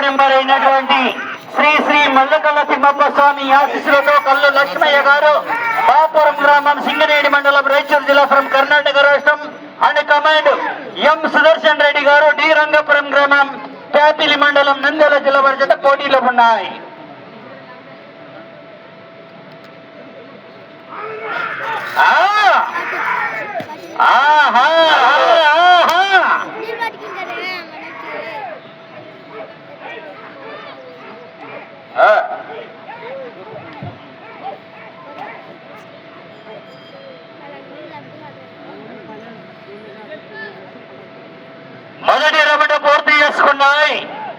Number అయినటువంటి శ్రీ శ్రీ మల్లకల్ల తిమ్మప్ప స్వామి ఆశీస్సులతో కల్లు లక్ష్మయ్య గారు బాపురం గ్రామం సింగరేణి మండలం రాయచూరు జిల్లా ఫ్రం కర్ణాటక రాష్ట్రం అండ్ కమాండ్ ఎం సుదర్శన్ రెడ్డి గారు డి రంగపురం గ్రామం ప్యాపిలి మండలం నంద్యాల జిల్లా వారి జత పోటీలో ఉన్నాయి. మొదటి రౌండ్ పూర్తి చేసుకున్నాయి.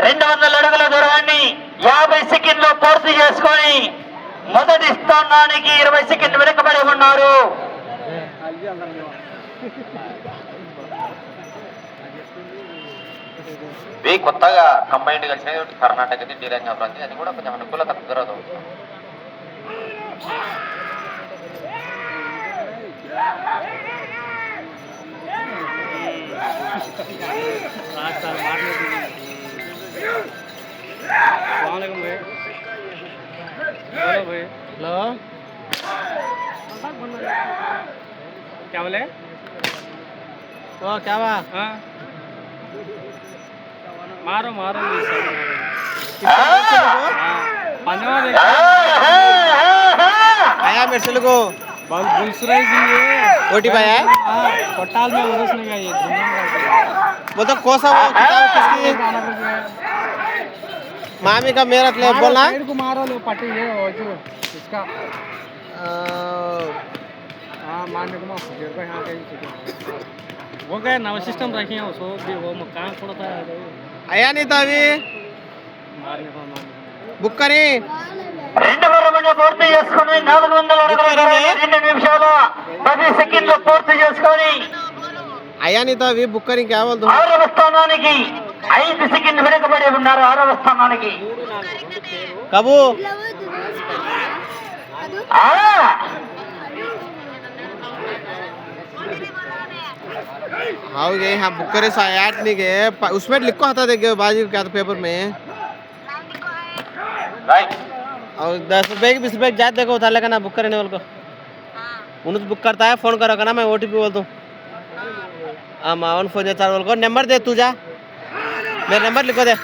200 అడుగుల దూరాన్ని 50 సెకండ్లో పూర్తి చేసుకొని మొదటి స్థానానికి 20 సెకండ్లు వెనుకబడి ఉన్నారు. కొత్తగా కంబైన్డ్ కలిసిన కర్ణాటకది శ్రీరంగ ప్రాంతం, అది కూడా కొంచెం అనుకూలత కుదరదు. हेलो क्या बोले? वो क्या हुआ? मारो मारो आया मेरे को बहुत दूसरे जी ये रोटी पाया कोटाल में उरसने का ये वो तो कोसा वो किसकी मामी का मेरा ले बोलना को मारो लो पट्टी ये हो जो इसका हाँ मारने को माफ कीजिए भाई हाँ कहीं वो गए नवा सिस्टम रखे हैं उसको भी वो मकान पड़ता है आया नहीं था अभी मारने को बुक करें 2 రౌండ్లు పూర్తి చేసుకుని 400 అడుగుల 2 నిమిషాలు 10 సెకండ్లు పూర్తి చేసుకొని आया नहीं था अभी बुक करें क्या बोल दो 6వ స్థానానికి 5 సెకండ్లు వెనుకబడి ఉన్నారు. 6వ స్థానానికి कबू आओ गए हाँ बुक करे सायाट नहीं गए उसमें लिखो आता देखे बाजी क्या तो पेपर में और 10 रुपये की 20 रुपये जात देखो उतार लेगा ना बुक करने वाले को उन्हें बुक करता है फ़ोन करो ना मैं OTP बोल दूँ हाँ मावन फोन देता बोल को नंबर दे तू जा मेरा नंबर लिखो दे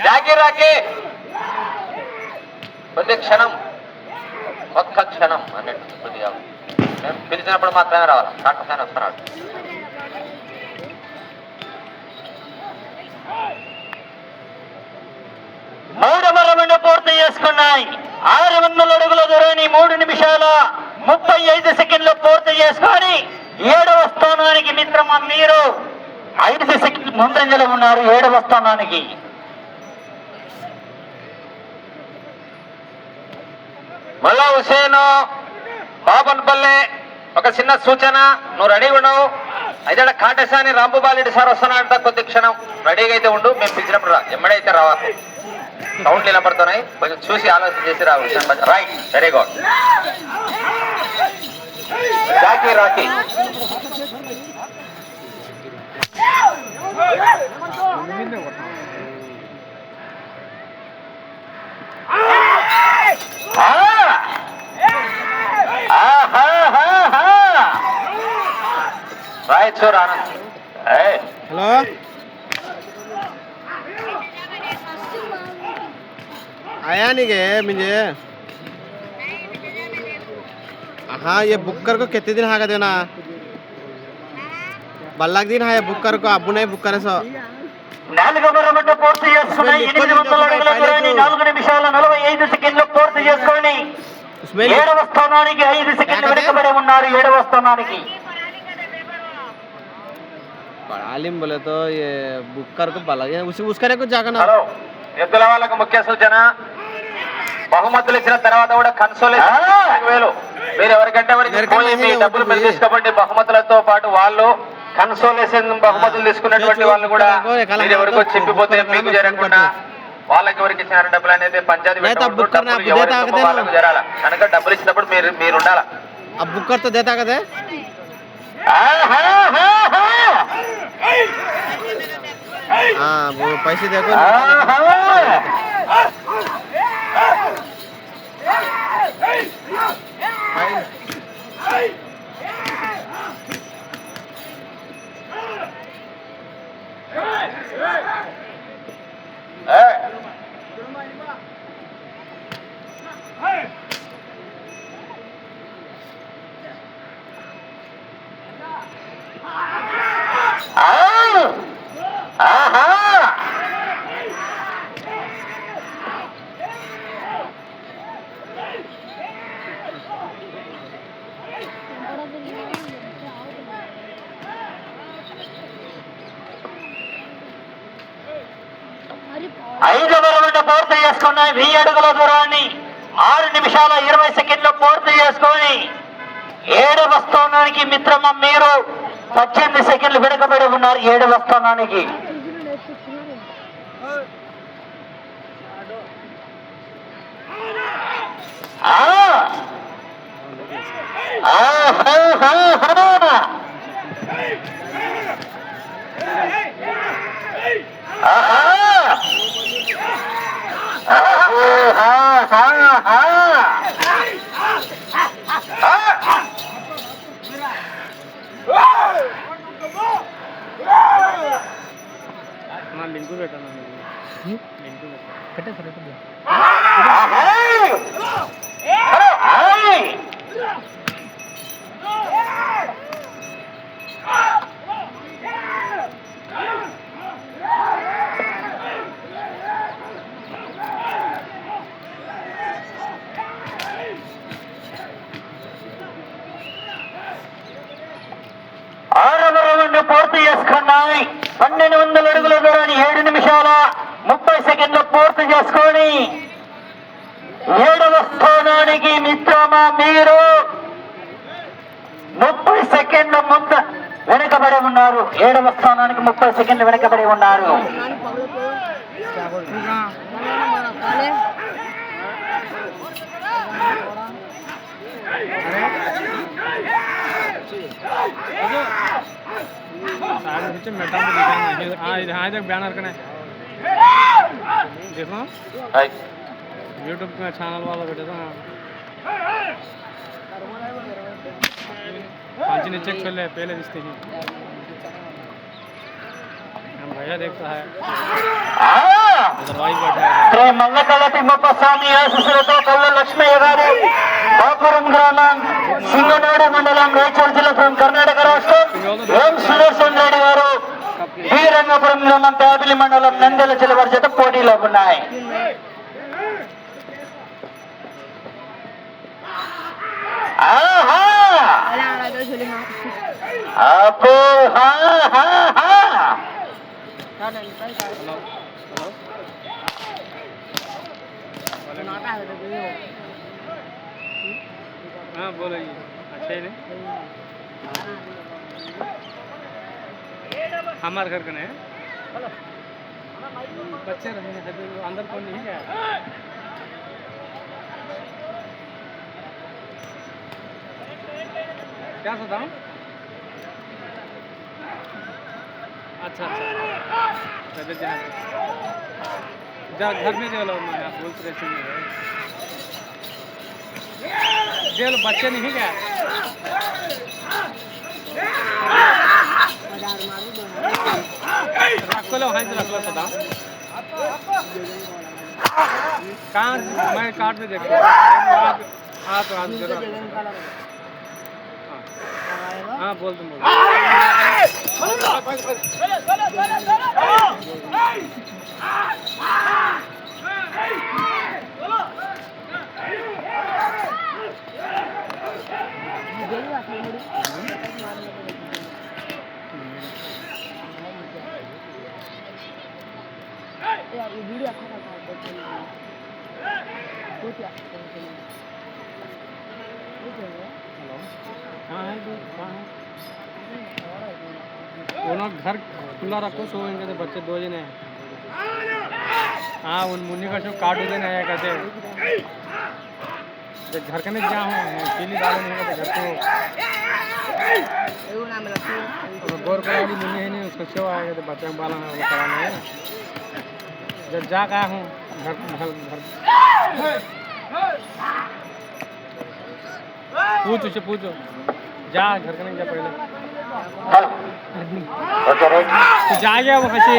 జాగిరాకే కొద్ది క్షణం ఒక్క క్షణం అన్నట్టు కొద్దిగా మేము పిలిచినప్పుడు మాత్రమే రావాలి. డాక్టర్ సార్ వస్తున్నాడు. మూడవ రౌండ్ పూర్తి చేసుకున్నాయి. 600 అడుగుల దూరాన్ని 3 నిమిషాల 35 సెకండ్లు పూర్తి చేసుకొని 7వ స్థానానికి మిత్రమా మీరు 5 సెకండ్లు ముందంజలో ఉన్నారు. 7వ స్థానానికి మళ్ళా హుసేన్ బాబన్పల్లె ఒక చిన్న సూచన, నువ్వు రెడీగా ఉండవు. అయితే కాటేశాని రాంబుబాలెడ్డి సార్ వస్తున్నాడంట. కొద్ది క్షణం రెడీగా అయితే ఉండు, మేము పిలిచినప్పుడు రా. ఎమ్మడైతే రావాలి, సౌండ్ నిలబడుతున్నాయి, కొంచెం చూసి ఆలోచన చేసి రా. Hussain right, very good. Rocky Rocky Raichur Anand. Hello आया नहीं गए मुझे हाँ ये बुक कर को कितने दिन हागा देना बल्लाक दिन हाँ ये बुक कर को अबू नहीं बुक करे सो 4వ రౌండ్ పూర్తి చేసుకున్నాయి. 800 అడుగుల దూరాన్ని 4 నిమిషాల 45 సెకండ్లు పూర్తి చేసుకొని 7వ స్థానానికి 5 సెకండ్లు వెనుకబడి ఉన్నారు. 7వ స్థానానికి आलिम बोले तो ये बुक्कर को भला ये उसका कुछ जाकर ना హలో ఎద్దుల వాళ్ళకు ముఖ్య సూచన, బహుమతులు ఇచ్చిన తర్వాత కూడా కన్సోలేషన్ 1000. మీరు ఎవరికంటే ఎవరికి పోయి మీ డబ్బులు మీరు తీసుకోండి. బహుమతులతో పాటు వాళ్ళు కన్సోలేషన్ బహుమతులు తీసుకున్నటువంటి వాళ్ళు కూడా మీరు ఎవరికో చెప్పిపోతే మీకు జరగకుండా వాళ్ళకి ఎవరికి ఇచ్చిన డబ్బులు అనేది పంచాయతీ వాళ్ళకు జరాల కనుక డబ్బులు ఇచ్చినప్పుడు మీరు ఉండాలా. अब बुक कर तो देता कदे हाँ वो पैसे देखो ఐదవ రౌండ్ పూర్తి చేసుకున్నాయి. 1000 అడుగుల దూరాన్ని 6 నిమిషాల 20 సెకండ్లు పూర్తి చేసుకొని 7వ స్థానానికి మిత్రమ మీరు 18 సెకండ్లు వెనుకబడి ఉన్నారు. 7వ స్థానానికి लिंक పెట్టాను లింక్ పెట్టే సరే పూర్తి చేసుకున్నాయి. 1200 అడుగుల దూరాన్ని 7 నిమిషాల 30 సెకండ్లు పూర్తి చేసుకొని 7వ స్థానానికి మిత్రమా మీరు 30 సెకండ్ల ముందు వెనుకబడి ఉన్నారు. 7వ స్థానానికి 30 సెకండ్లు వెనుకబడి ఉన్నారు. बैनर का देखो यूट्यूब में चैनल वाला बैठे था पांच नीचे चले पहले दिखते ही हम भैया देखता है శ్రీ మల్లకల్ల తిమ్మప్ప స్వామి ఆశీస్సులతో కల్ల లక్ష్మయ్య గారు బాపురం గ్రామం సింగనాడు మండలం రాయచూరు జిల్లా కర్ణాటక రాష్ట్రం ఓం సుదర్శన్ రెడ్డి గారు శ్రీరంగపురం గ్రామం ప్యాపిలి మండలం నందెల జిల్లా జత పోటీలో ఉన్నాయి. हाँ बोलो जी अच्छा है हमारे घर का नहीं बच्चे रहे अंदर कौन नहीं है क्या बताऊँ अच्छा अच्छा घर में जो लोग मैं बोल रहे जेल बच्चे नहीं क्या रख लो हाँ रख लो पता कहाँ मैं कार्ड में देखो हाँ तो हाँ बोल तुम बोल वो लोग घर खुला रखो सोएंगे तो बच्चे 2 जने हैं। हाँ उन मुन्नी का जो कार्ड देने आया कहते जब घर के नहीं जा हूँ पीली डाले नहीं कहते घर को गोर करा वाली मुन्नी है नहीं उसको क्यों आएगा तो बच्चे बाला है वो कराना है ना। जब जा गया हूँ घर घर घर पूछ उसे पूछो जा घर के नहीं जा पहले ఓకే రైట్ तो जा गया वो हंसी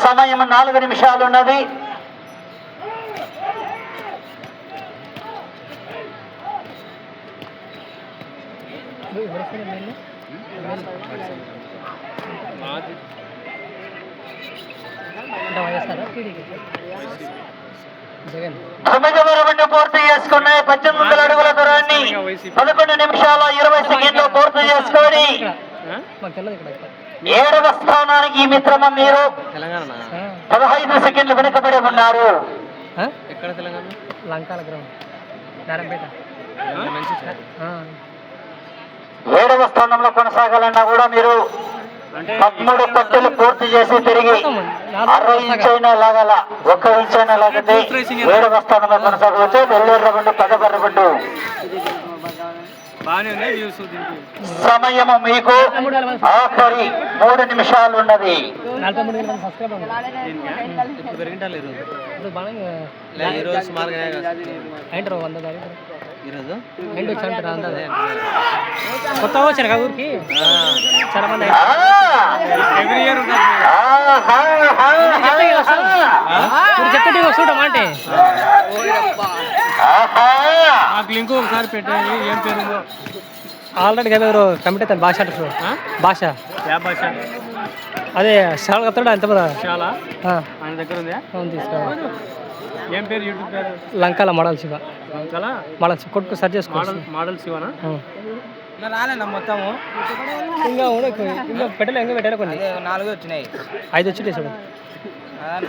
సమయం 4 నిమిషాలు ఉన్నది. తొమ్మిదవ రౌండ్ పూర్తి చేసుకున్నాయి. 18 అడుగుల దూరాన్ని 11 నిమిషాల 20 సెకండ్లు పూర్తి చేసుకొని 7వ స్థానానికి మిత్రమ మీరు తెలంగాణ 15 సెకండ్లు వెనుకబడి ఉన్నారు. ఎక్కడ తెలంగాణ? లంకాల గ్రౌండ్ నారాయణపేట. 7వ స్థానంలో కొనసాగాలన్నా కూడా మీరు 13 పట్టులు పూర్తి చేసి తిరిగి 60 ఇంచైనా లాగాల. 1 ఇంచైనా లాగితే 7వ స్థానంలో కొనసాగవచ్చు. నెల్లూరు రౌండ్ 10వ రౌండ్ బాగానే ఉన్నాయి వ్యూస్ దీనికి. సమయము మీకు ఆఖరి 3 నిమిషాలు ఉన్నది. 43 మంది సబ్స్క్రైబర్ ఇప్పుడు పెరిగింటారు ఈరోజు ఇప్పుడు బాగా ఈరోజు సుమారుగా అయింటారు 100 దాకా ఈరోజు ఎండ్ వచ్చి అంటారు అందరూ కొత్త వచ్చారు కదా ఊరికి చాలా మంది ఎవ్రీ ఇయర్ ఉంటారు చెప్తే చూడమా అంటే నాకు లింక్ ఒకసారి పెట్టండి ఏం పేరు ఆల్రెడీ ఎవరు కమిటీ అవుతాను భాష అంటారు భాష భాష అదే చాలా కప్తాడు అంత చాలా ఆయన దగ్గర ఉందా తీసుకోవాలి ఏం పేరు యూట్యూబ్ పేరు లంకాల మోడల్ శివ లంకాల మోడల్ శివ కొట్టుకు సర్చ్ చేసుకోవాలి మోడల్ శివనా రాలేనా మొత్తము ఇంకా ఇంకా పెట్టలే ఇంకా పెట్టాలి కొన్ని 4 వచ్చినాయి 5 వచ్చినాయి చూడు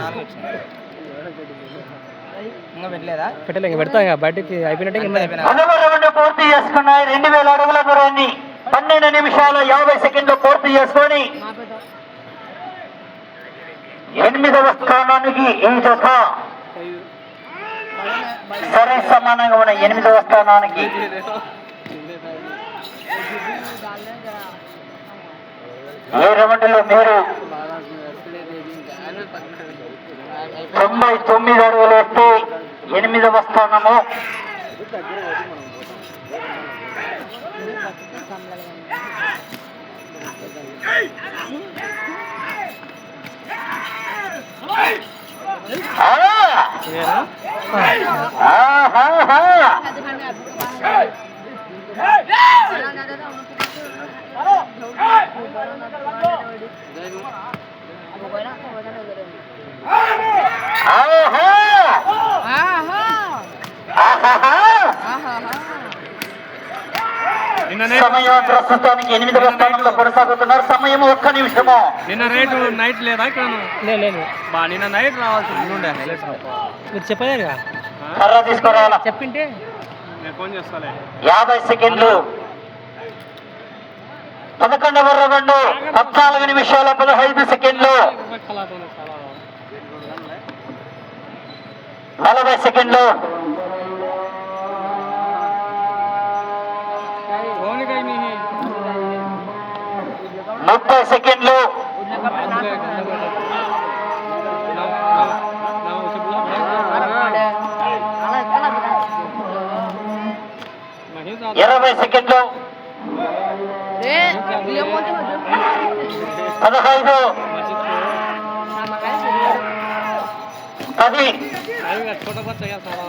4 వచ్చినాయి ఇంకా పెట్టలేదా పెట్టలే ఇంకా పెడతా ఇంకా బయటికి అయిపోయినట్టే పూర్తి చేసుకున్నాయి. 2000 అడుగుల దూరాన్ని 12 నిమిషాల 50 సెకండ్లు పూర్తి చేసుకొని 8వ స్థానానికి ఈ జత సరే సమానంగా ఉన్న 8వ స్థానానికి ఏ రౌండ్లో మీరు 99 అడుగులు వేస్తే 8వ స్థానము. సమయం ప్రస్తుతానికి 8వ స్థానంలో కొనసాగుతున్నారు. సమయం 1 నిమిషము. నిన్న రేటు నైట్ లేదా ఇక్కడ లేదు బా నిన్న నైట్ రావాల్సి మీరు చెప్పలేరు కర్ర తీసుకురావాలా చెప్పింటే నేను ఫోన్ చేస్తాలే. 50 సెకండ్లు 11వ రౌండ్ 14 నిమిషాల 15 సెకండ్లు 40 సెకండ్లు 30 సెకండ్లు 20 సెకండ్లు 15 10 छोटा बच्चा यार सारा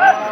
Ah!